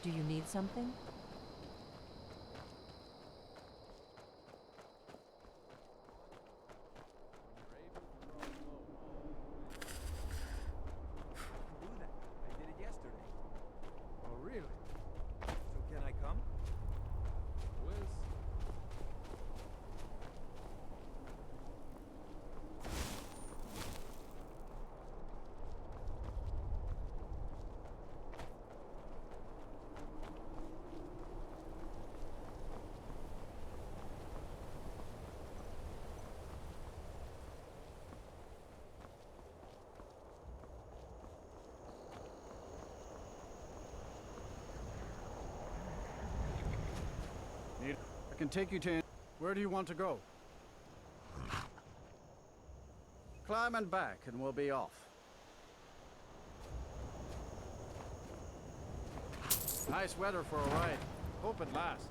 Do you need something? I can take you to... Where do you want to go? Climb and back, and we'll be off. Nice weather for a ride. Hope it lasts.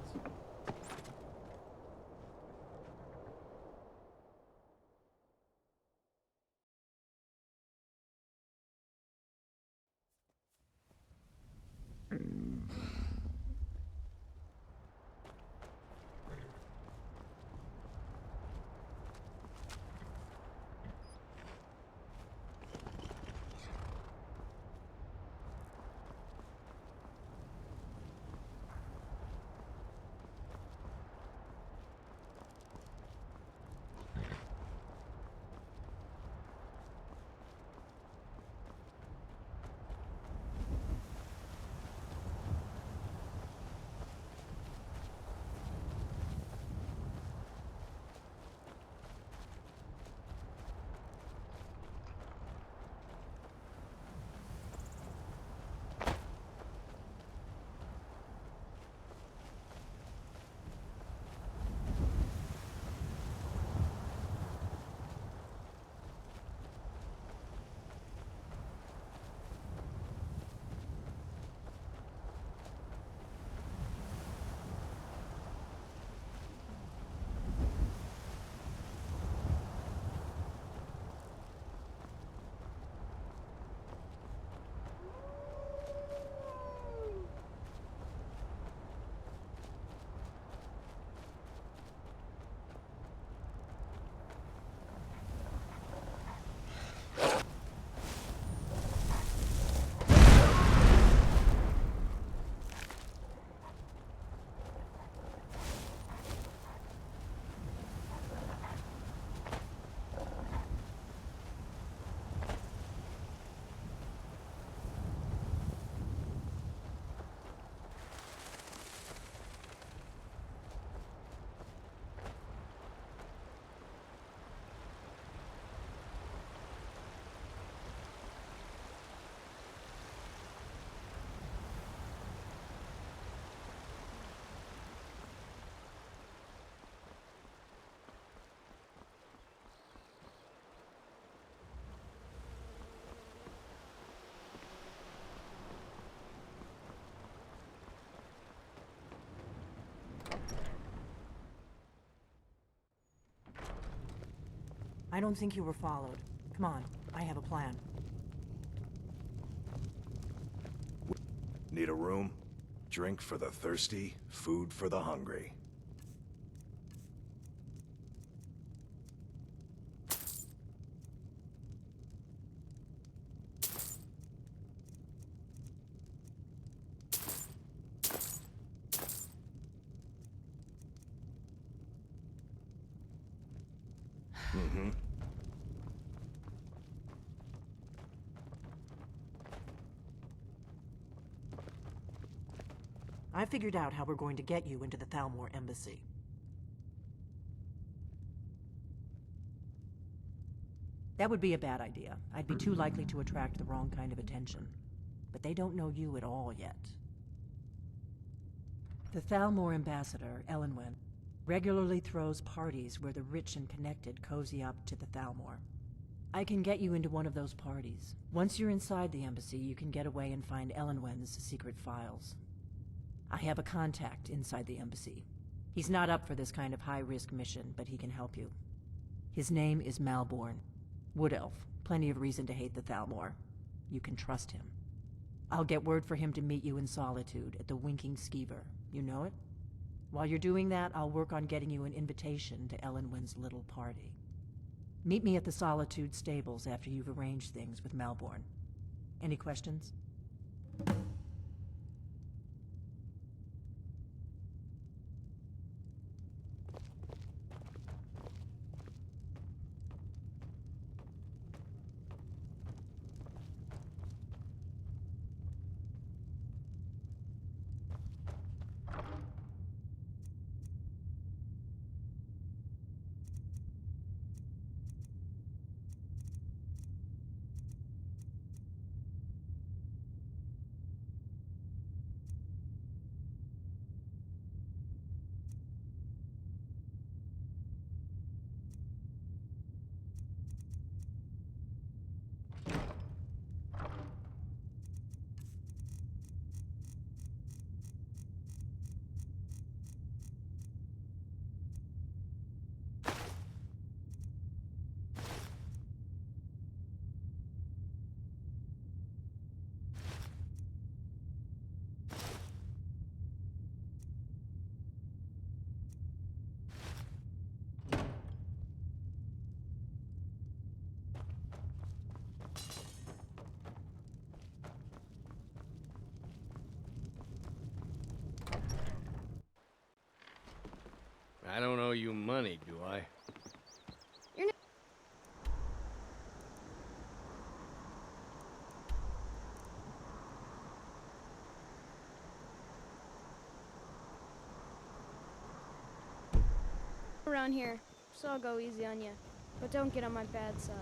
I don't think you were followed. Come on, I have a plan. Need a room? Drink for the thirsty, food for the hungry. Mm-hmm. I figured out how we're going to get you into the Thalmor embassy. That would be a bad idea. I'd be too likely to attract the wrong kind of attention. But they don't know you at all yet. The Thalmor ambassador, Elenwen, regularly throws parties where the rich and connected cozy up to the Thalmor. I can get you into one of those parties. Once you're inside the embassy, you can get away and find Elenwen's secret files. I have a contact inside the embassy. He's not up for this kind of high-risk mission, but he can help you. His name is Malborn. Wood Elf. Plenty of reason to hate the Thalmor. You can trust him. I'll get word for him to meet you in Solitude at the Winking Skeever. You know it? While you're doing that, I'll work on getting you an invitation to Elenwen's little party. Meet me at the Solitude stables after you've arranged things with Melbourne. Any questions? I don't owe you money, do I? You're around here, so I'll go easy on you. But don't get on my bad side.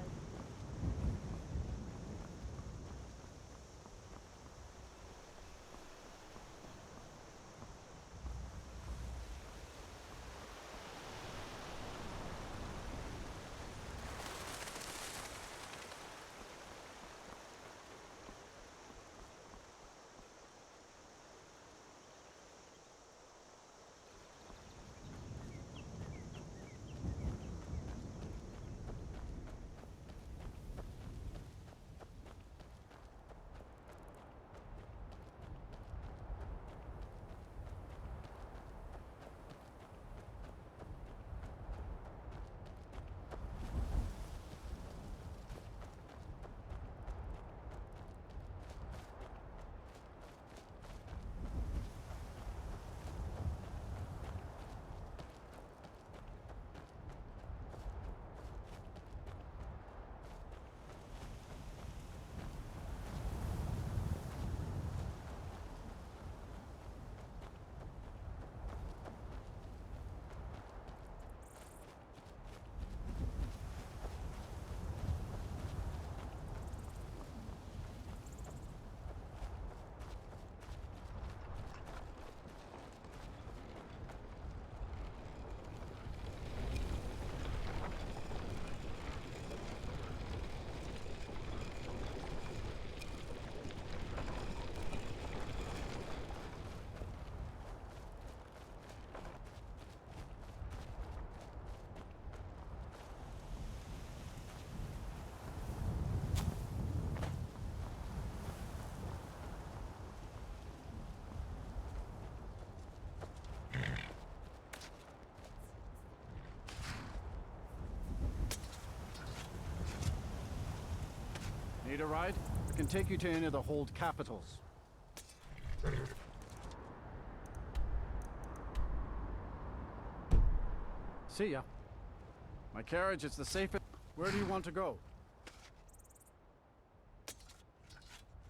Need a ride? I can take you to any of the hold capitals. See ya. My carriage is the safest. Where do you want to go?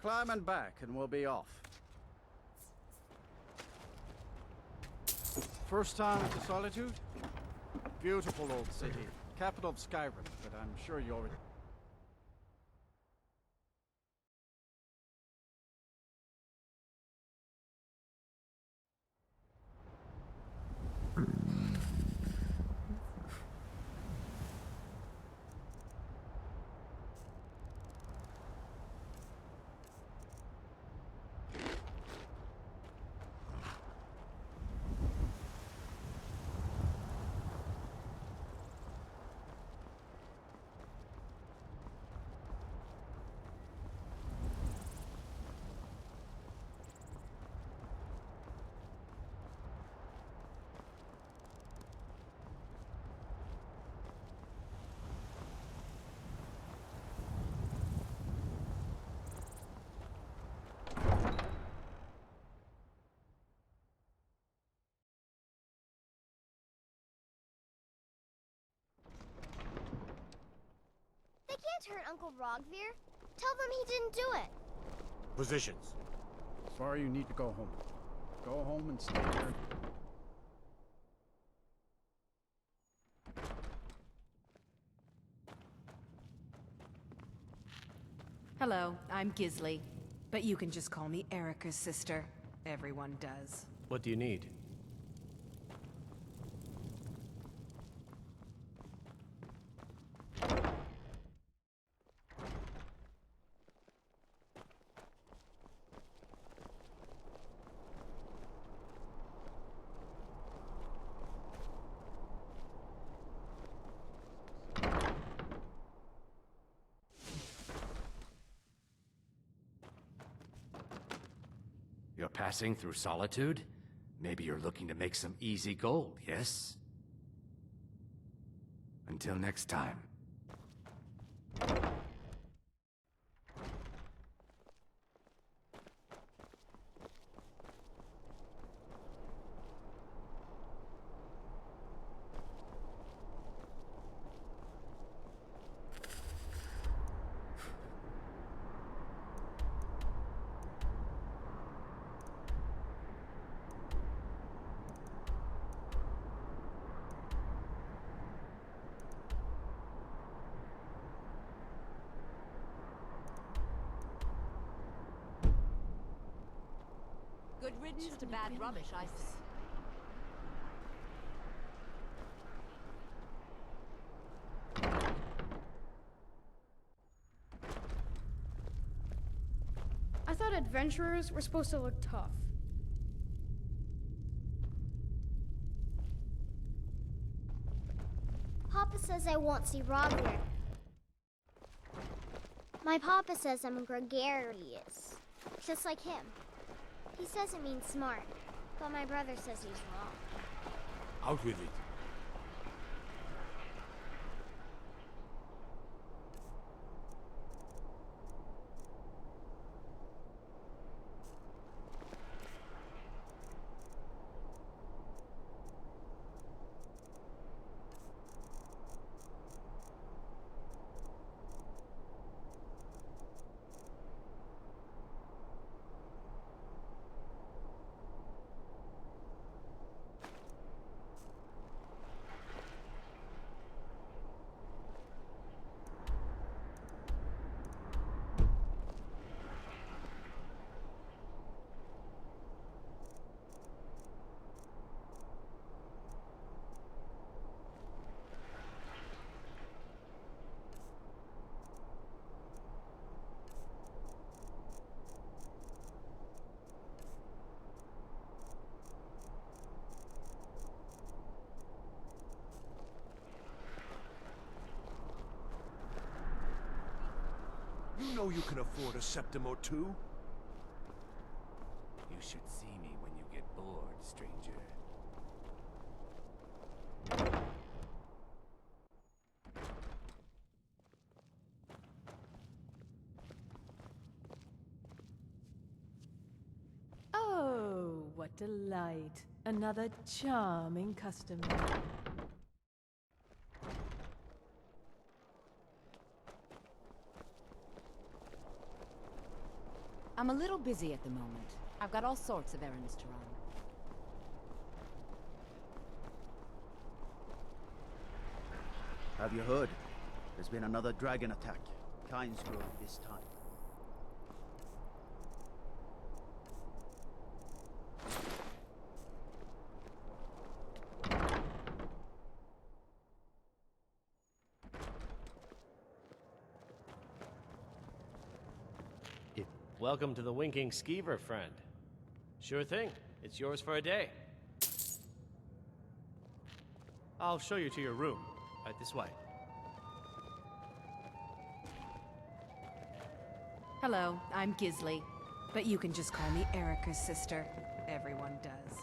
Climb and back and we'll be off. First time to Solitude? Beautiful old city. Capital of Skyrim, but I'm sure you already... can't hurt Uncle Rogvir. Tell them he didn't do it. Positions. Sorry, you need to go home. Go home and stay there. Hello, I'm Gisli, but you can just call me Erica's sister. Everyone does. What do you need? You're passing through Solitude? Maybe you're looking to make some easy gold, yes? Until next time. Good riddance to bad rubbish, I see. I thought adventurers were supposed to look tough. Papa says I won't see Rogvir. My papa says I'm gregarious, just like him. He says it means smart, but my brother says he's wrong. Out with it. You know you can afford a septim or two. You should see me when you get bored, stranger. Oh, what delight. Another charming customer. I'm a little busy at the moment. I've got all sorts of errands to run. Have you heard? There's been another dragon attack. Kind's growing this time. Welcome to the Winking Skeever, friend. Sure thing. It's yours for a day. I'll show you to your room. Right this way. Hello, I'm Gisli, but you can just call me Erica's sister. Everyone does.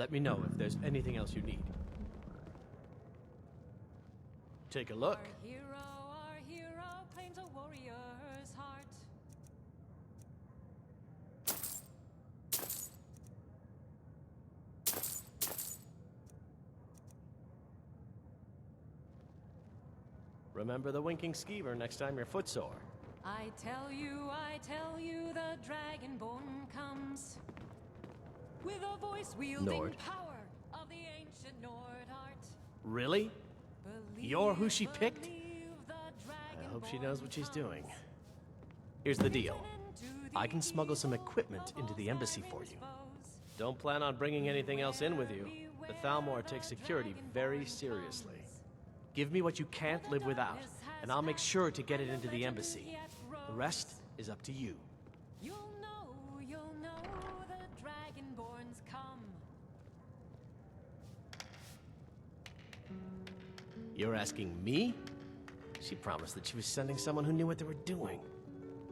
Let me know if there's anything else you need. Take a look. Our hero claims a warrior's heart. Remember the winking skeever next time you're footsore. I tell you, the Dragonborn comes with a voice wielding Nord. power of the ancient Nord art. Really? You're who she picked? Believe the I hope she knows what she's doing. Here's the deal. I can smuggle some equipment into the embassy for you. Don't plan on bringing anything else in with you. The Thalmor takes security very seriously. Give me what you can't live without, and I'll make sure to get it into the embassy. The rest is up to you. You'll know the Dragonborns come. You're asking me? She promised that she was sending someone who knew what they were doing.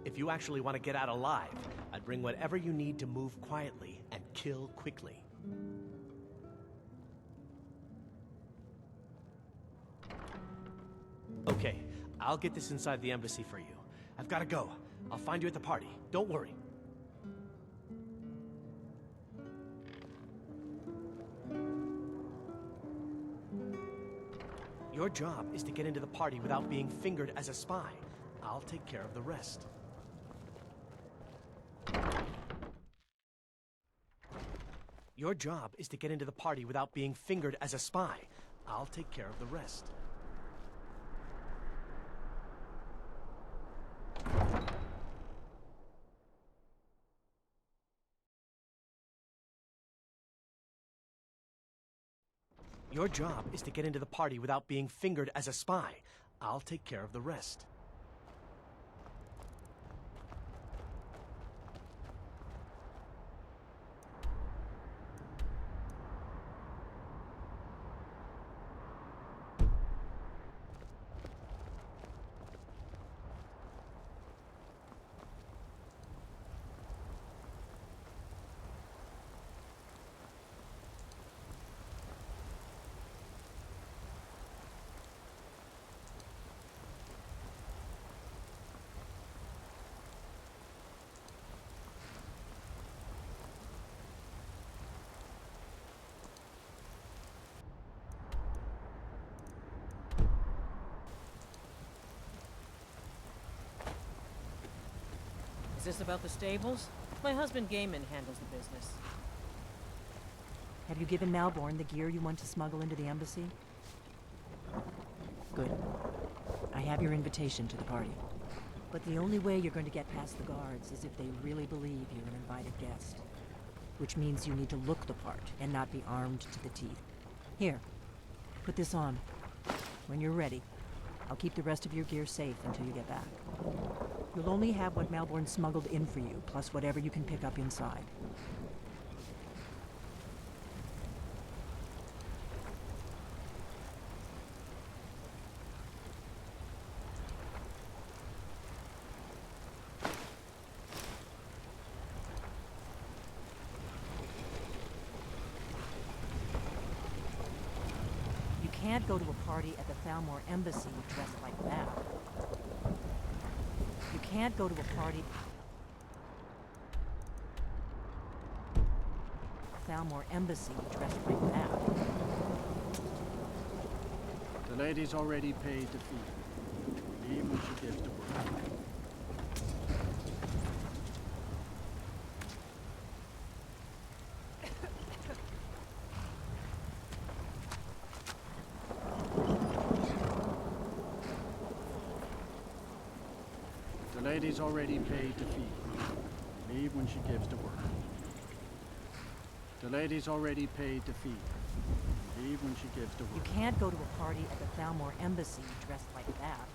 If you actually want to get out alive, I'd bring whatever you need to move quietly and kill quickly. Okay, I'll get this inside the embassy for you. I've got to go. I'll find you at the party. Don't worry. Your job is to get into the party without being fingered as a spy. I'll take care of the rest. Your job is to get into the party without being fingered as a spy. I'll take care of the rest. Your job is to get into the party without being fingered as a spy. I'll take care of the rest. Is this about the stables? My husband Gaiman handles the business. Have you given Malborn the gear you want to smuggle into the embassy? Good. I have your invitation to the party. But the only way you're going to get past the guards is if they really believe you're an invited guest. Which means you need to look the part and not be armed to the teeth. Here, put this on. When you're ready, I'll keep the rest of your gear safe until you get back. You'll only have what Malborn smuggled in for you, plus whatever you can pick up inside. You can't go to a party at the Thalmor embassy dressed like that. You can't go to a party... Thalmor embassy dressed like that. The lady's already paid the fee. Leave when she gives the word. The lady's already paid the fee. Leave when she gives the word. The lady's already paid the fee. Leave when she gives the word. You can't go to a party at the Thalmor embassy dressed like that.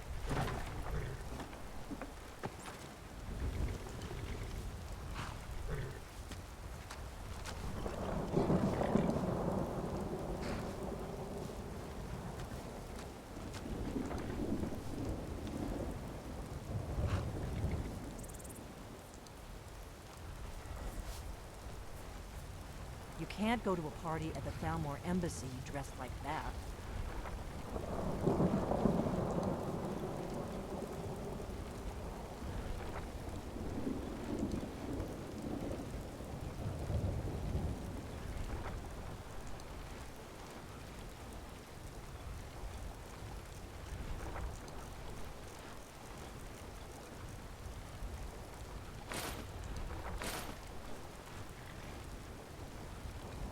You can't go to a party at the Thalmor Embassy dressed like that.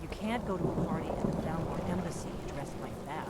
You can't go to a party at the Thalmor Embassy dressed like that.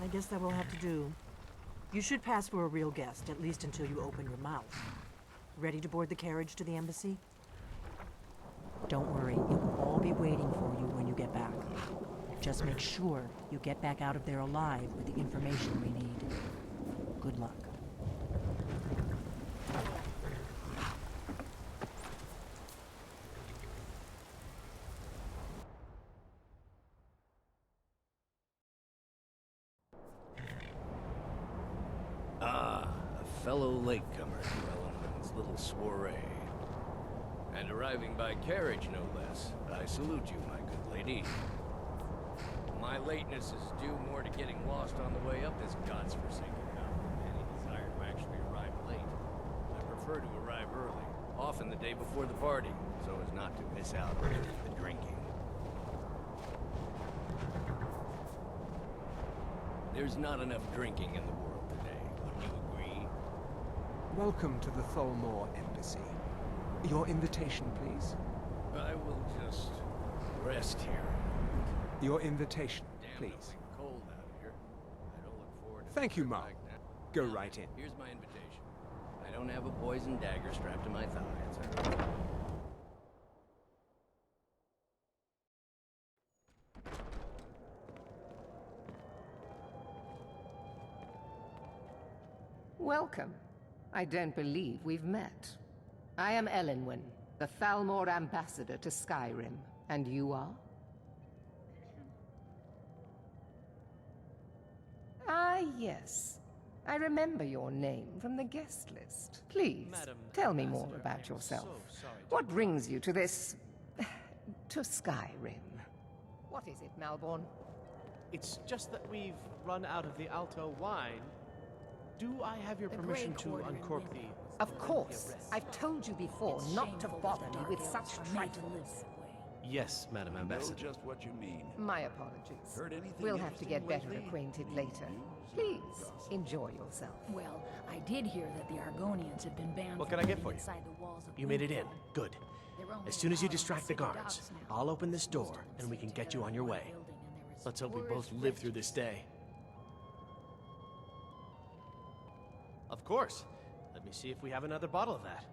I guess that will have to do. You should pass for a real guest, at least until you open your mouth. Ready to board the carriage to the embassy? Don't worry, it will all be waiting for you when you get back. Just make sure you get back out of there alive with the information we need. Good luck. A fellow latecomer to Ellenman's little soiree. And arriving by carriage, no less. I salute you, my good lady. My lateness is due more to getting lost on the way up this god's-forsaken mountain than any desire to actually arrive late. I prefer to arrive early, often the day before the party, so as not to miss out on the drinking. There's not enough drinking in the world today, wouldn't you agree? Welcome to the Thalmor Embassy. Your invitation, please. I will just rest here. Your invitation, Damn, please. it's cold out here. I don't look forward to Thank you, something Mom. like that. Go Now, right in. Here's my invitation. I don't have a poison dagger strapped to my thigh, etc. Welcome. I don't believe we've met. I am Elenwen, the Thalmor ambassador to Skyrim. And you are? Ah, yes. I remember your name from the guest list. Please, tell me more about yourself. What brings you to this... to Skyrim? What is it, Malborn? It's just that we've run out of the Alto wine. Do I have your permission to uncork the... Of course. I've told you before not to bother me with such trifles. Yes, Madam Ambassador. Just what you mean. My apologies. Heard anything We'll have to get better acquainted later. Please, enjoy yourself. Well, I did hear that the Argonians have been banned. What from can I get living for you? inside the walls of You made it in. Windhelm. Good. They're only As soon as you allowed distract the city guards, docks now. I'll open this Most of door them and we seem can to get you tear on your down the way. building, and there was Let's hope we tourist both live through this day. Of course. Let me see if we have another bottle of that.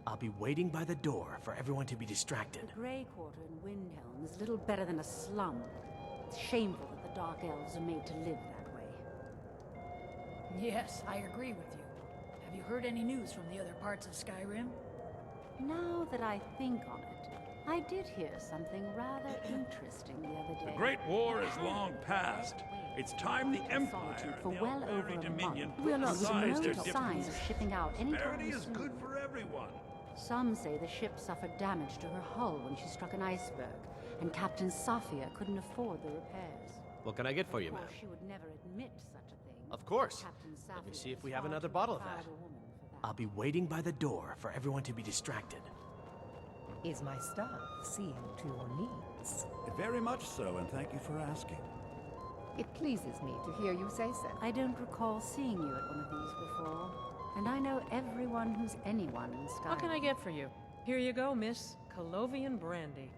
I'll be waiting by the door for everyone to be distracted. The Grey Quarter in Windhelm is little better than a slum. It's shameful that the Dark Elves are made to live that way. Yes, I agree with you. Have you heard any news from the other parts of Skyrim? Now that I think on it, I did hear something rather interesting the other day. The Great War is long past. It's time the Empire Solitude and for the well over Elfari a Dominion month. We're not size their no signs differences. of shipping out any Prosperity time is soon. good for everyone. Some say the ship suffered damage to her hull when she struck an iceberg, and Captain Safia couldn't afford the repairs. What can I get for you, Of ma'am? course, she would never admit such a thing. Of course. Captain Let me Safia see if is we have far another too bottle of proud that. a woman for that. I'll be waiting by the door for everyone to be distracted. Is my staff seeing to your needs? Very much so, and thank you for asking. It pleases me to hear you say so. I don't recall seeing you at one of these before, and I know everyone who's anyone in Skyrim. What can I get for you? Here you go, Miss Colovian Brandy.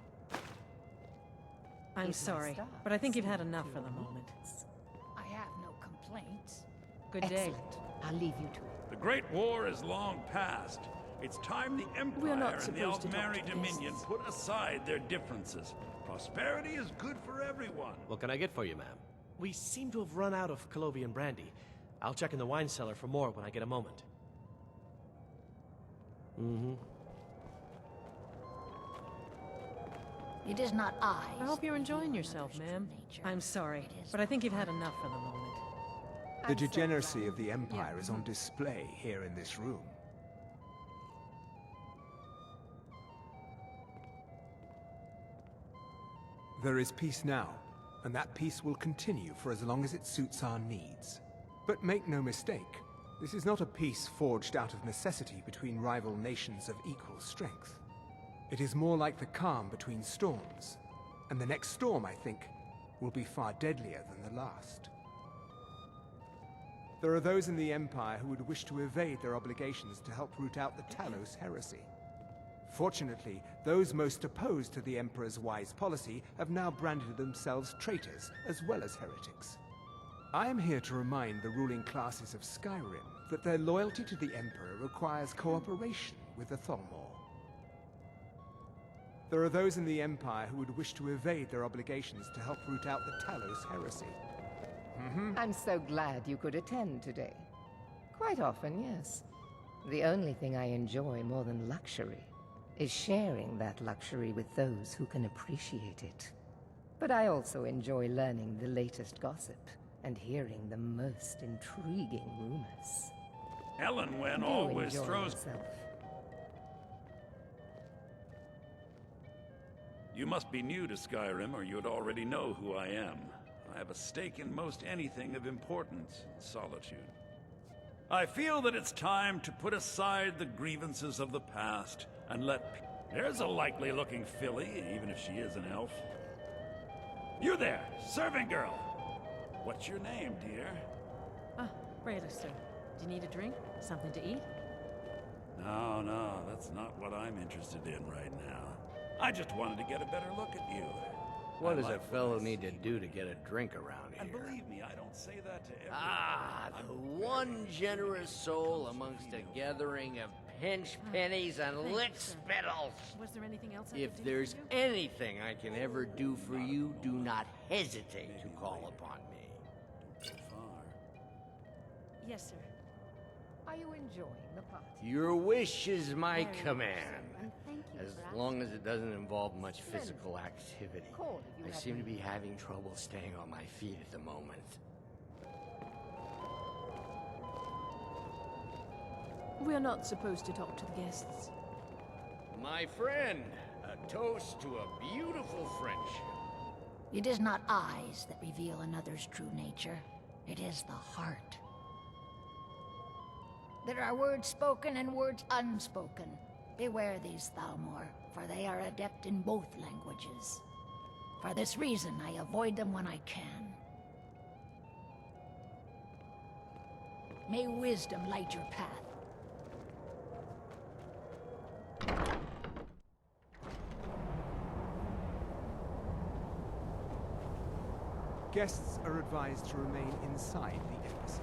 I'm Is my sorry, staff but I think you've had seeing enough to for the your moment. needs? I have no complaints. Good day. Excellent. I'll leave you to it. The Great War is long past. It's time the Empire not and the supposed to talk Altmeri to Dominion guests. put aside their differences. Prosperity is good for everyone. What can I get for you, ma'am? We seem to have run out of Colovian brandy. I'll check in the wine cellar for more when I get a moment. Mm-hmm. It is not I. I hope you're enjoying yourself, ma'am. I'm sorry, but I think you've had enough for the moment. The degeneracy of the Empire is on display here in this room. There is peace now, and that peace will continue for as long as it suits our needs. But make no mistake, this is not a peace forged out of necessity between rival nations of equal strength. It is more like the calm between storms, and the next storm, I think, will be far deadlier than the last. There are those in the Empire who would wish to evade their obligations to help root out the Talos heresy. Fortunately, those most opposed to the Emperor's wise policy have now branded themselves traitors as well as heretics. I am here to remind the ruling classes of Skyrim that their loyalty to the Emperor requires cooperation with the Thalmor. There are those in the Empire who would wish to evade their obligations to help root out the Talos heresy. I'm so glad you could attend today. Quite often, yes. The only thing I enjoy more than luxury is sharing that luxury with those who can appreciate it. But I also enjoy learning the latest gossip and hearing the most intriguing rumors. Elenwen Do always enjoy throws... yourself. You must be new to Skyrim, or you'd already know who I am. I have a stake in most anything of importance in Solitude. I feel that it's time to put aside the grievances of the past and let... There's a likely-looking filly, even if she is an elf. You there, serving girl! What's your name, dear? Ah, Braylister. Do you need a drink? Something to eat? No, that's not what I'm interested in right now. I just wanted to get a better look at you. What I does a like fellow what I need to see. do to get a drink around And here? believe me, I don't say that to everyone. Ah, the one generous soul amongst a gathering of pinch pennies and lick spittles. Was there anything else I If could do there's for you? anything I can ever do for you, do not hesitate to call upon me. So far. Yes, sir. Are you enjoying the party? Your wish is my Very command. nice, and thank you As for long as it doesn't involve much physical activity. Call if you I have seem to any- be having trouble staying on my feet at the moment. We're not supposed to talk to the guests. My friend, a toast to a beautiful friendship. It is not eyes that reveal another's true nature. It is the heart. There are words spoken and words unspoken. Beware these Thalmor, for they are adept in both languages. For this reason, I avoid them when I can. May wisdom light your path. Guests are advised to remain inside the embassy.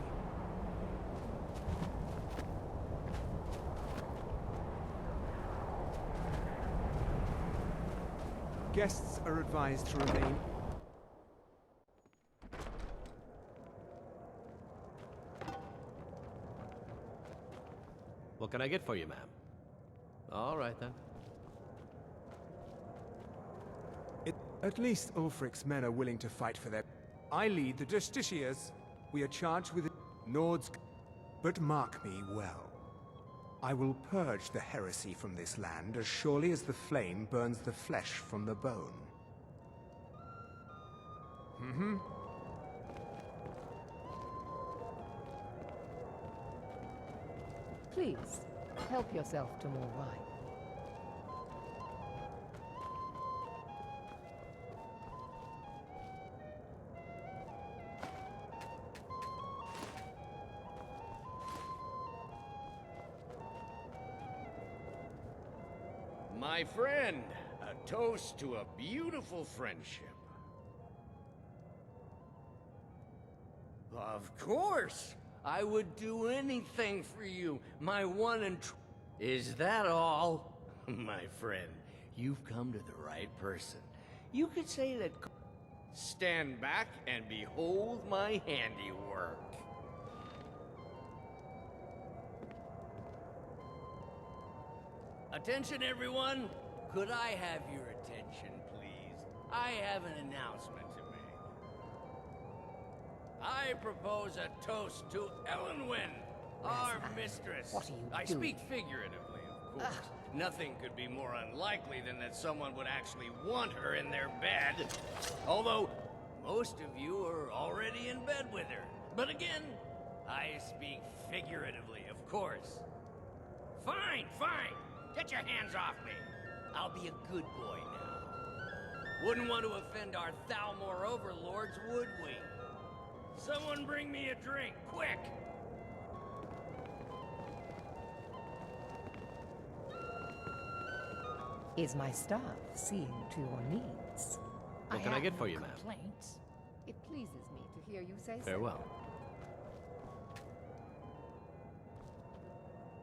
Guests are advised to remain... What can I get for you, ma'am? All right, then. At least Ulfric's men are willing to fight for their... I lead the Justiciars. We are charged with Nord's... But mark me well. I will purge the heresy from this land as surely as the flame burns the flesh from the bone. Please, help yourself to more wine. My friend, a toast to a beautiful friendship. Of course! I would do anything for you, my one and Is that all? My friend, you've come to the right person. You could say that... Stand back and behold my handiwork. Attention, everyone! Could I have your attention, please? I have an announcement to make. I propose a toast to Elenwen, our mistress. What are you I doing? speak figuratively, of course. Nothing could be more unlikely than that someone would actually want her in their bed. Although, most of you are already in bed with her. But again, I speak figuratively, of course. Fine, fine. Get your hands off me. I'll be a good boy now. Wouldn't want to offend our Thalmor overlords, would we? Someone bring me a drink, quick! Is my staff seeing to your needs? What can I get for you, ma'am? Complaints. It pleases me to hear you say so. Farewell.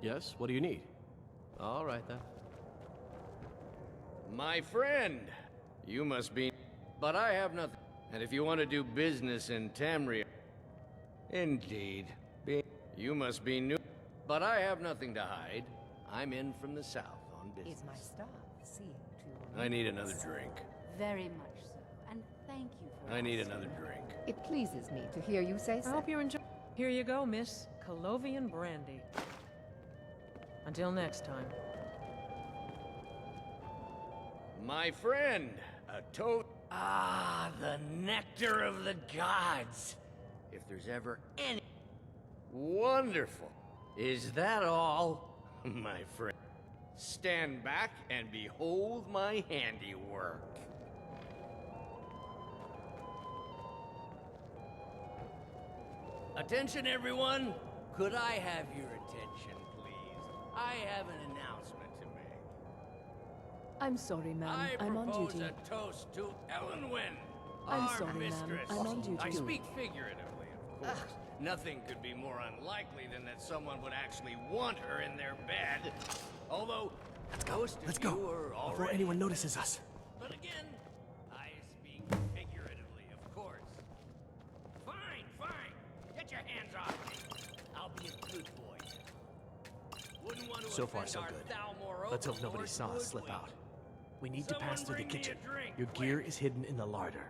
Yes, what do you need? All right, then. My friend, you must be... But I have nothing. And if you want to do business in Tamriel... Indeed. You must be new... But I have nothing to hide. I'm in from the south on business. Is my staff seeing to your needs? I need another drink. Very much so. And thank you for I need asking. another drink. It pleases me to hear you say I so. hope you enjoy. Here you go, Miss Colovian Brandy. Until next time. My friend, a toad. Ah, the nectar of the gods. If there's ever any... Wonderful. Is that all? My friend. Stand back and behold my handiwork. Attention, everyone. Could I have your attention, please? I have an announcement to make. I'm sorry, ma'am. I I'm on propose duty. a toast to Elenwen, I'm our sorry, ma'am. mistress. I'm on duty. I speak figuratively, of course. Nothing could be more unlikely than that someone would actually want her in their bed. Although, most of you are already... Before anyone notices us. But again, I speak figuratively, of course. Fine, fine. Get your hands off me. I'll be a good boy. Wouldn't want to So far, offend so our good. Thalmor Let's hope nobody overlords, saw us would slip we? out. We need to pass through the Someone bring me kitchen. a drink, Your gear is hidden in the larder.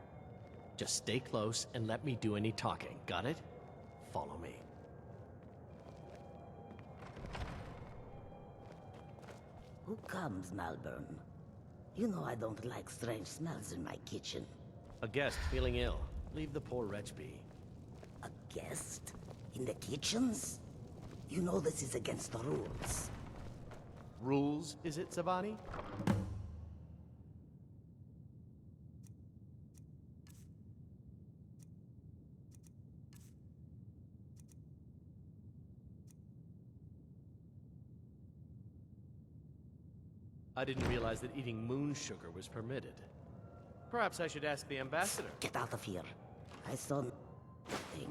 Just stay close and let me do any talking. Got it? Follow me. Who comes, Malburn? You know I don't like strange smells in my kitchen. A guest feeling ill. Leave the poor wretch be. A guest? In the kitchens? You know this is against the rules. Rules, is it, Zavani? I didn't realize that eating moon sugar was permitted. Perhaps I should ask the ambassador. Get out of here. I saw nothing.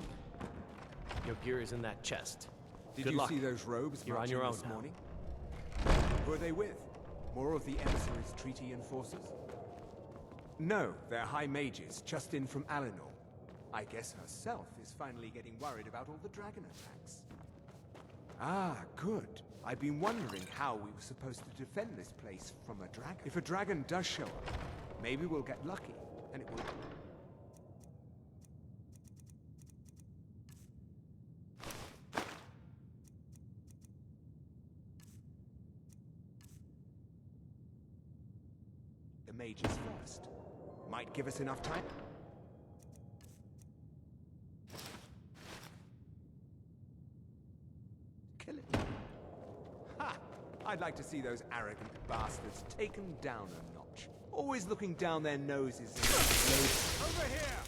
Your gear is in that chest. Did Good you luck. see those robes You're on marching your own this now. morning? Who are they with? More of the emissary's treaty enforcers? No, they're high mages, just in from Alinor. I guess herself is finally getting worried about all the dragon attacks. Ah, good. I've been wondering how we were supposed to defend this place from a dragon. If a dragon does show up, maybe we'll get lucky, and it will... The mages first. Might give us enough time. Kill it. Ha! I'd like to see those arrogant bastards taken down a notch. Always looking down their noses. Over here!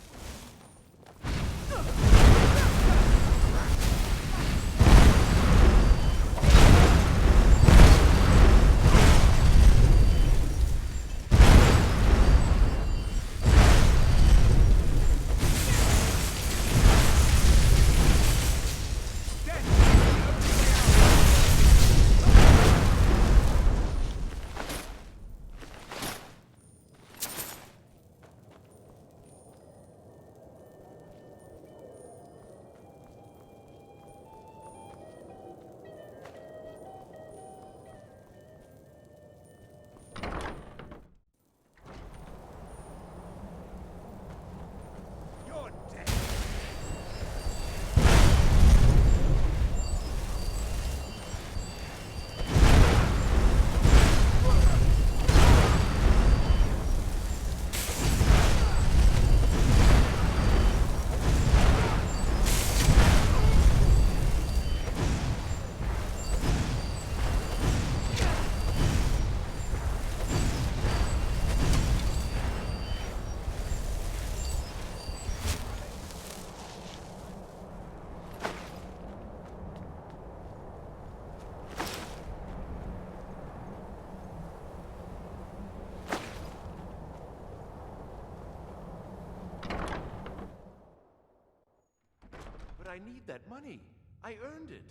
I need that money. I earned it.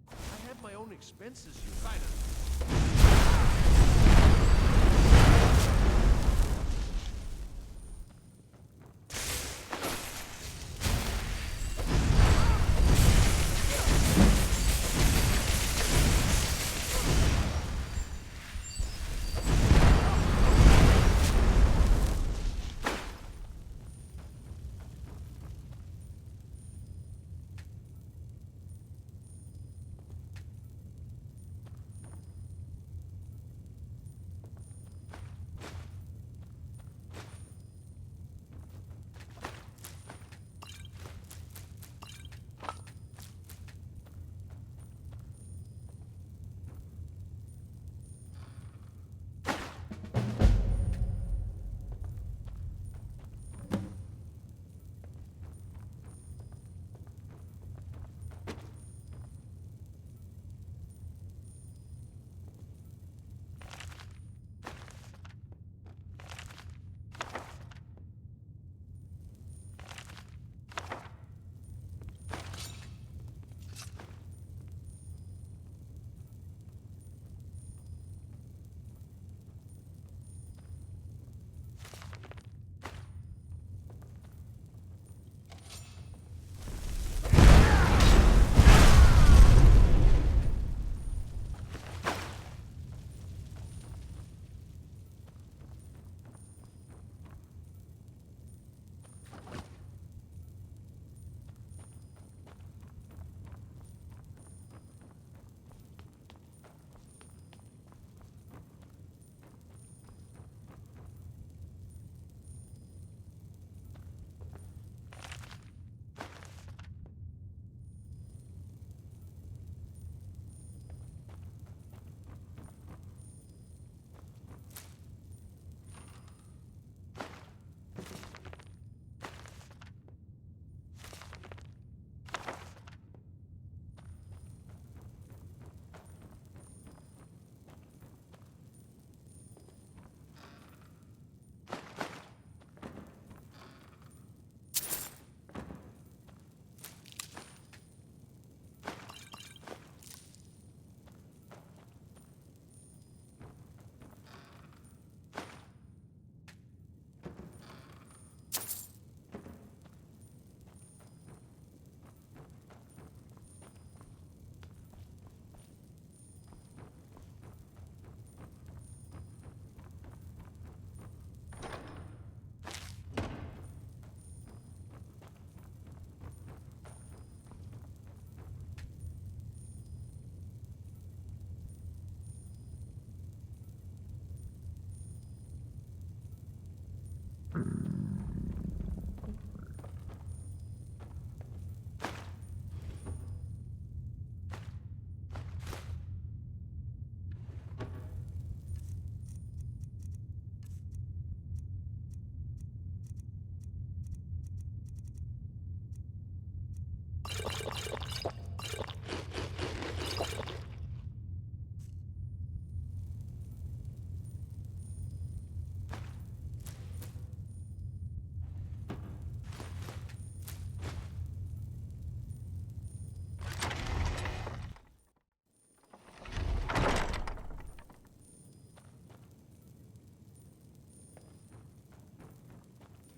I have my own expenses, you fighter.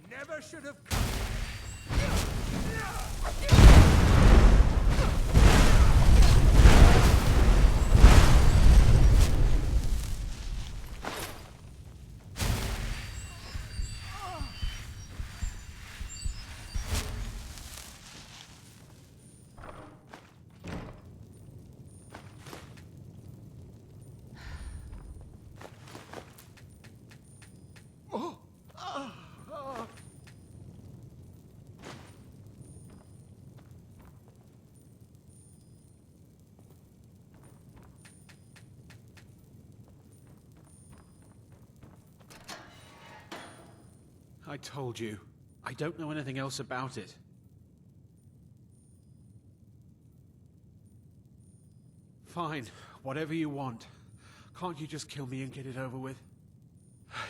Never should have come. I told you. I don't know anything else about it. Fine, whatever you want. Can't you just kill me and get it over with?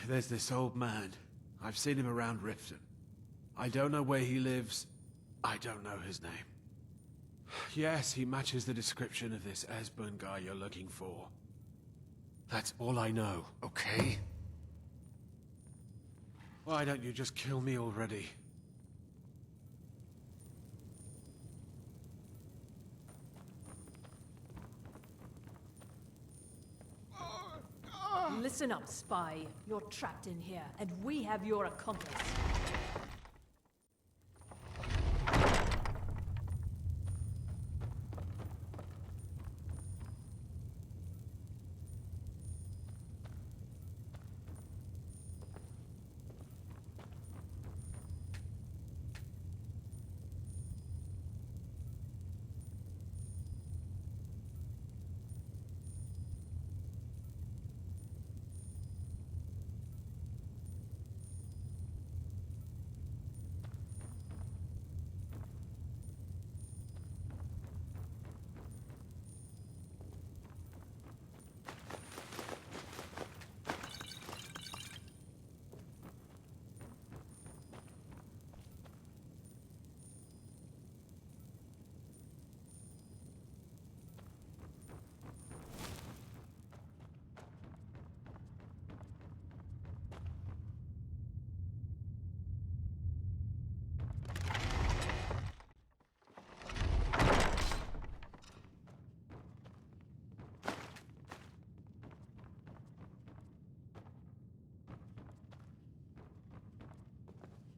There's this old man. I've seen him around Riften. I don't know where he lives. I don't know his name. Yes, he matches the description of this Esbern guy you're looking for. That's all I know. Okay. Why don't you just kill me already? Listen up, spy. You're trapped in here, and we have your accomplice.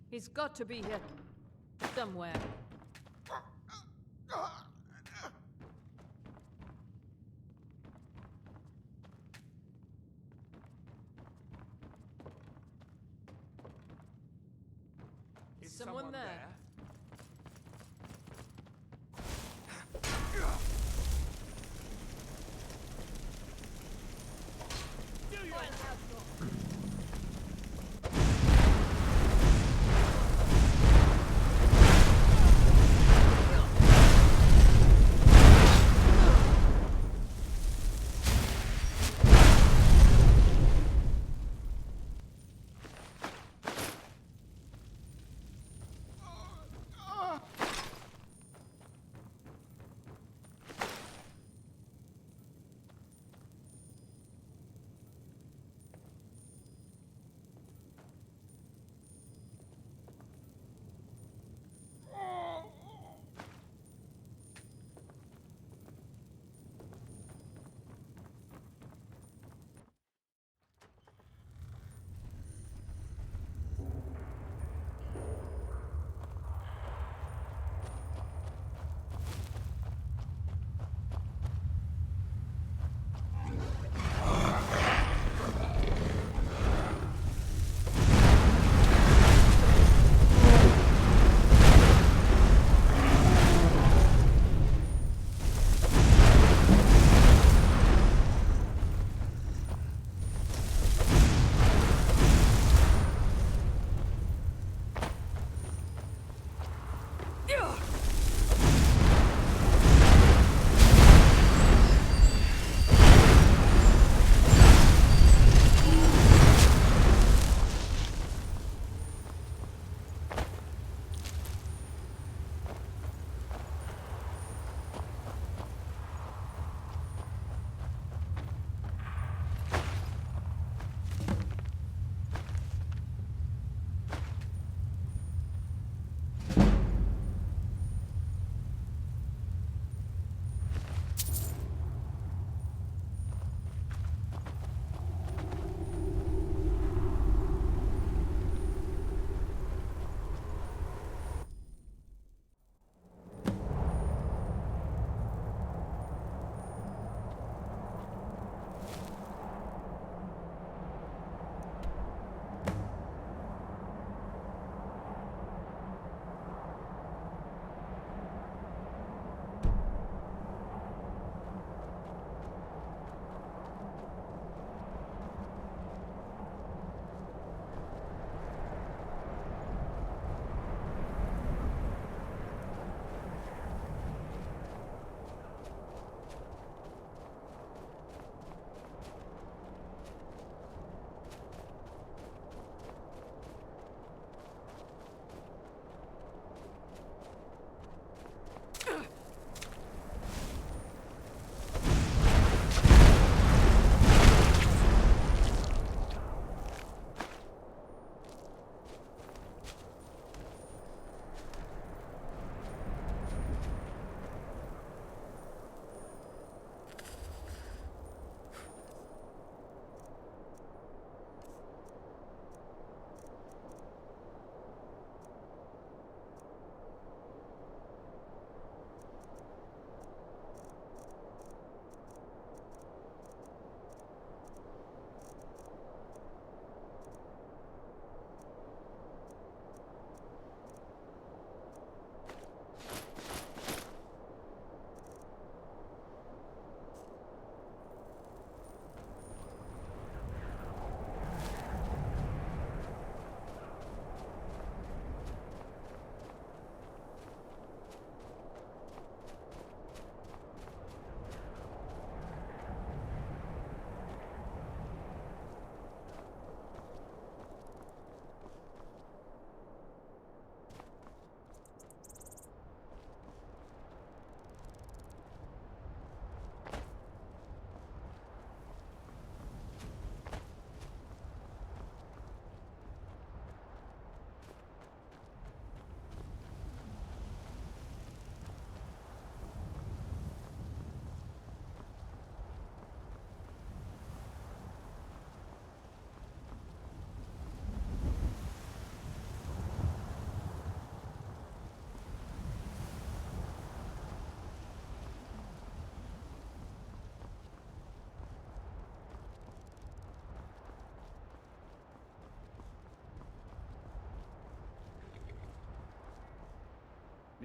He's got to be here somewhere. Is someone there?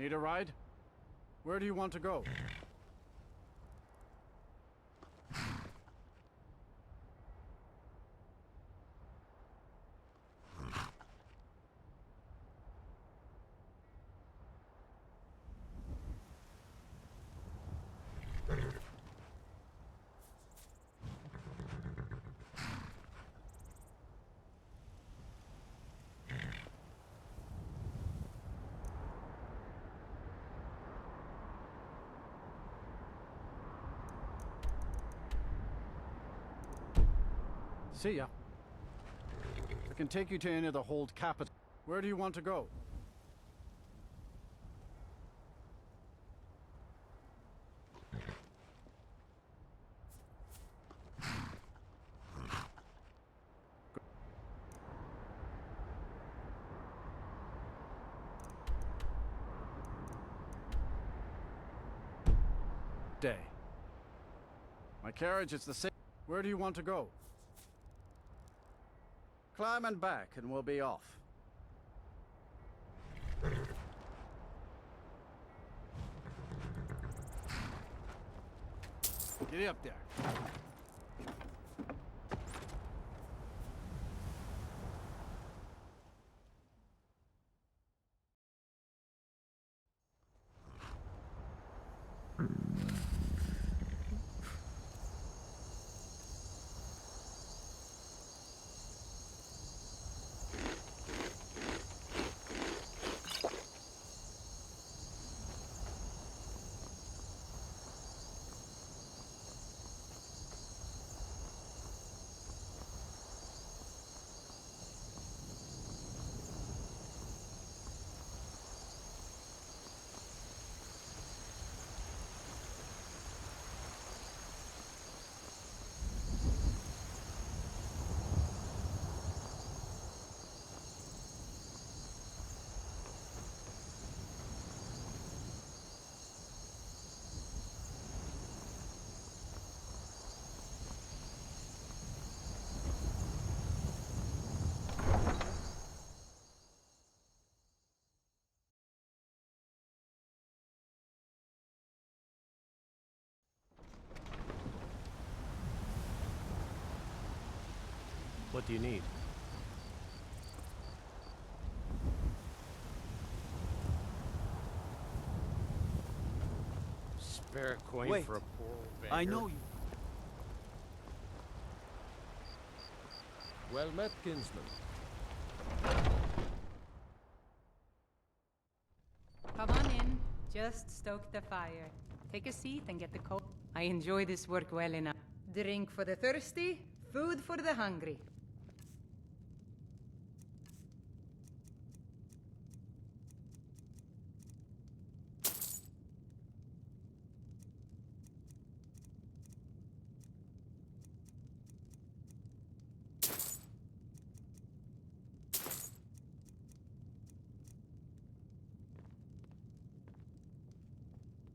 Need a ride? Where do you want to go? See ya. I can take you to any of the hold capital. Where do you want to go? Day. My carriage is the same. Where do you want to go? Climb and back, and we'll be off. Get up there. What do you need? Spare coin Wait. for a poor old beggar. I know you. Well met, kinsman. Come on in. Just stoke the fire. Take a seat and get the coat. I enjoy this work well enough. Drink for the thirsty, food for the hungry.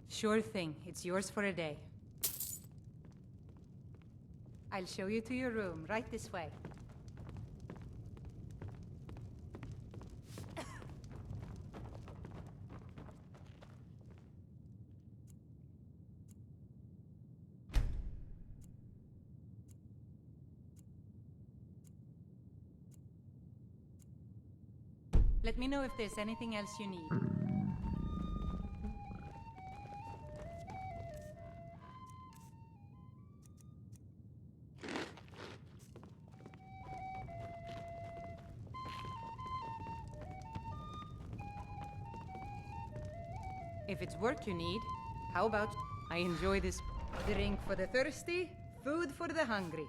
Sure thing. It's yours for a day. I'll show you to your room, right this way. Let me know if there's anything else you need. If it's work you need, how about I enjoy this drink for the thirsty, food for the hungry.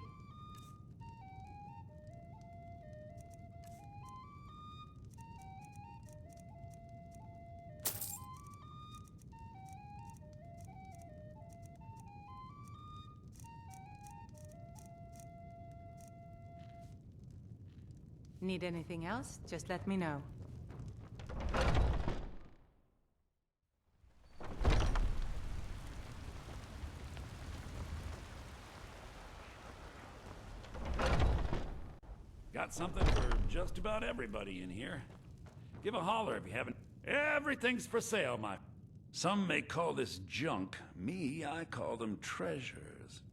Need anything else? Just let me know. Got something for just about everybody in here. Give a holler if you haven't. Everything's for sale, my... Some may call this junk. Me, I call them treasures.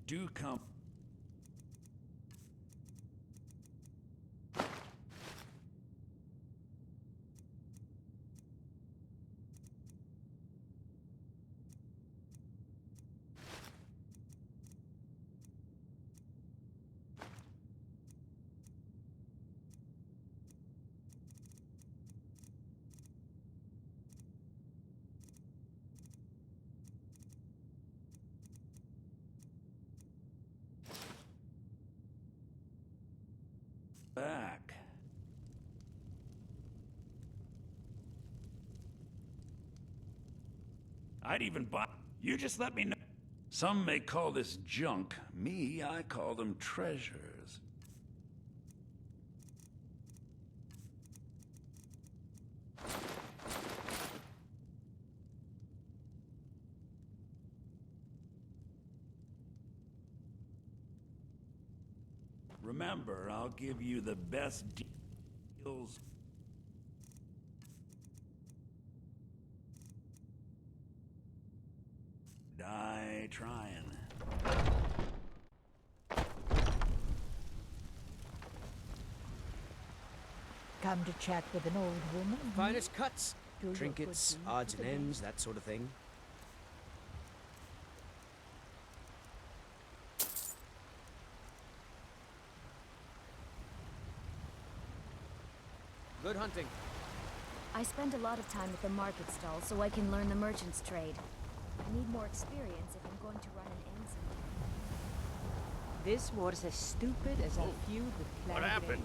Do come. Back. I'd even buy. You just let me know. Some may call this junk. Me, I call them treasures. Remember, I'll give you the best deals. Die trying. Come to chat with an old woman? Finest cuts, Do your trinkets, good deed odds for and the ends, that sort of thing. Good hunting. I spend a lot of time at the market stall so I can learn the merchant's trade. I need more experience if I'm going to run an inn someday. This war's as stupid as a feud with Clan What happened?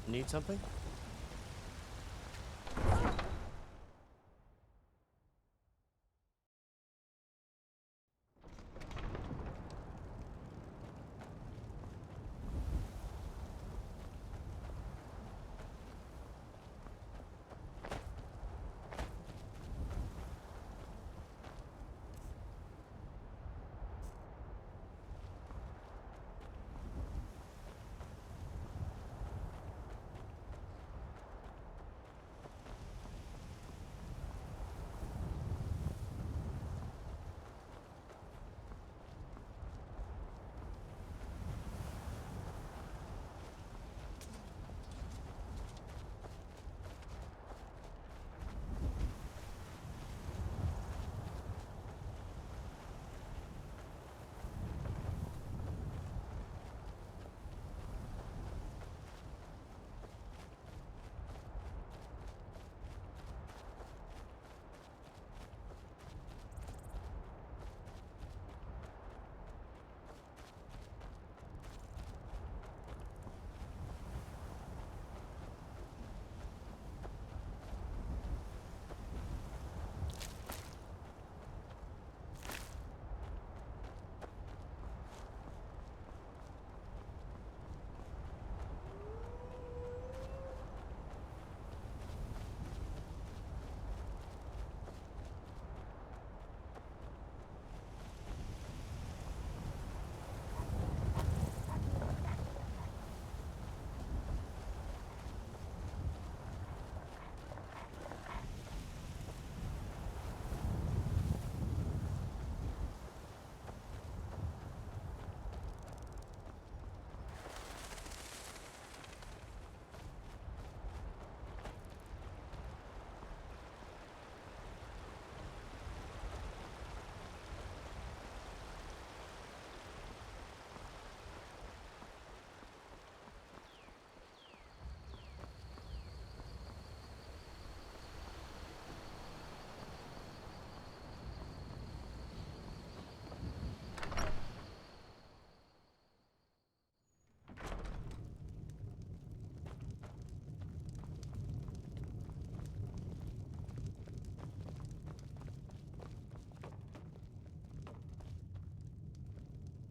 Need something?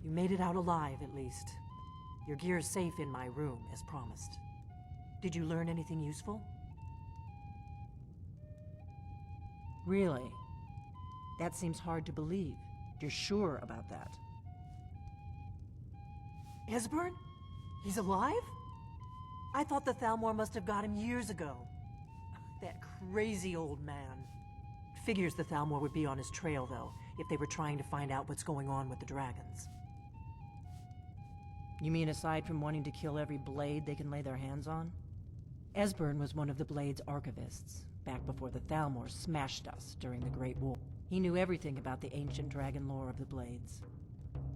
You made it out alive, at least. Your gear's safe in my room, as promised. Did you learn anything useful? Really? That seems hard to believe. You're sure about that? Esbern? He's alive? I thought the Thalmor must have got him years ago. That crazy old man. Figures the Thalmor would be on his trail, though, if they were trying to find out what's going on with the dragons. You mean aside from wanting to kill every blade they can lay their hands on? Esbern was one of the Blade's archivists, back before the Thalmor smashed us during the Great War. He knew everything about the ancient dragon lore of the Blades.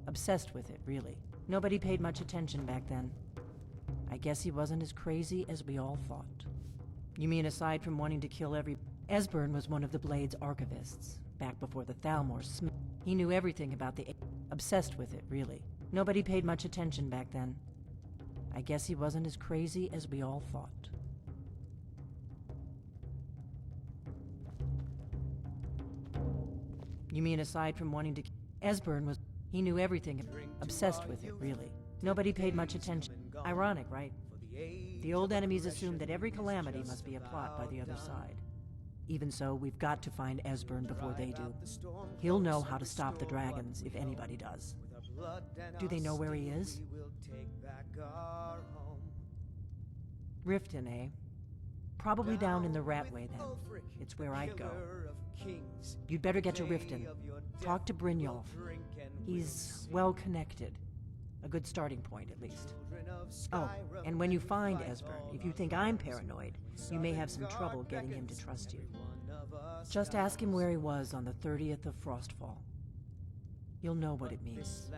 Obsessed with it, really. Nobody paid much attention back then. I guess he wasn't as crazy as we all thought. You mean aside from wanting to kill every... Esbern was one of the Blade's archivists, back before the Thalmor He knew everything about the... Obsessed with it, really. Nobody paid much attention back then. I guess he wasn't as crazy as we all thought. You mean aside from wanting to... Esbern was... He knew everything... Obsessed with it, really. Nobody paid much attention. Ironic, right? The old enemies assumed that every calamity must be a plot by the other side. Even so, we've got to find Esbern before they do. He'll know how to stop the dragons, if anybody does. Do they know where he is? Riften, eh? Probably down in the Ratway, then. It's where I'd go. You'd better get to Riften. Talk to Brynjolf. He's well-connected. A good starting point, at least. Oh, and when you find Esbern, if you think I'm paranoid, you may have some trouble getting him to trust you. Just ask him where he was on the 30th of Frostfall. You'll know what it means.